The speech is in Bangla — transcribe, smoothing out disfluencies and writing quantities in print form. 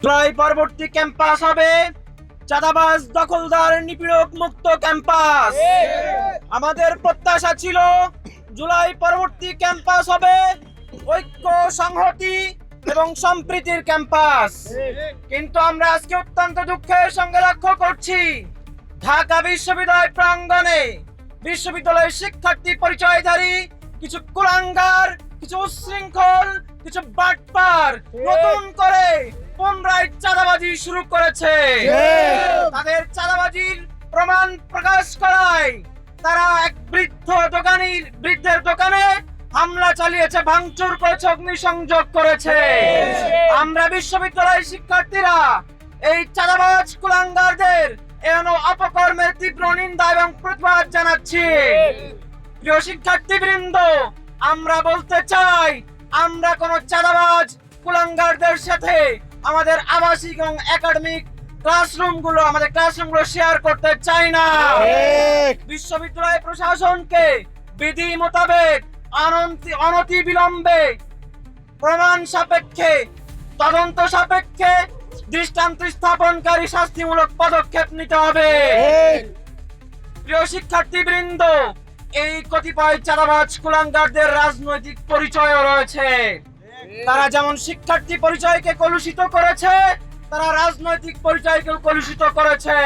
জুলাই পরবর্তী ক্যাম্পাস হবে চাঁদাবাজ দখলদার নিপীড়ক মুক্ত ক্যাম্পাস। আমাদের প্রত্যাশা ছিল জুলাই পরবর্তী ক্যাম্পাস হবে ঐক্য, সংহতি এবং সম্প্রীতির ক্যাম্পাস। কিন্তু আমরা আজকে অত্যন্ত দুঃখের সঙ্গে লক্ষ্য করছি ঢাকা বিশ্ববিদ্যালয় প্রাঙ্গণে বিশ্ববিদ্যালয়ের শিক্ষার্থী পরিচয়ধারী কিছু কুলাঙ্গার, কিছু উচ্ছৃঙ্খল, কিছু বাটপার নতুন করে পুনরায় চাঁদাবাজি শুরু করেছে। তাদের চাঁদাবাজির প্রমাণ প্রকাশ করায় তারা এক বৃদ্ধের দোকানে হামলা চালিয়েছে, ভাঙচুর করেছে, অগ্নিসংযোগ করেছে। আমরা বিশ্ববিদ্যালয়ের শিক্ষার্থীরা এই চাঁদাবাজ কুলাঙ্গারদের এমন অপকর্মের তীব্র নিন্দা এবং প্রতিবাদ জানাচ্ছি। প্রিয় শিক্ষার্থীবৃন্দ, আমরা বলতে চাই আমরা কোন চাঁদাবাজ কুলাঙ্গারদের সাথে আমাদের আবাসিক এবং একাডেমিক ক্লাসরুমগুলো শেয়ার করতে চাই না। বিশ্ববিদ্যালয় প্রশাসনকে বিধি মোতাবেক অনতি বিলম্বে প্রমাণ সাপেক্ষে, তদন্ত সাপেক্ষে দৃষ্টান্ত স্থাপনকারী শাস্তিমূলক পদক্ষেপ নিতে হবে। প্রিয় শিক্ষার্থীবৃন্দ, এই কতিপয় চাঁদাবাজ কুলাঙ্গারদের রাজনৈতিক পরিচয়ও রয়েছে। তারা যেমন শিক্ষার্থী পরিচয়কে কলুষিত করেছে, তারা রাজনৈতিক পরিচয়কেও কলুষিত করেছে।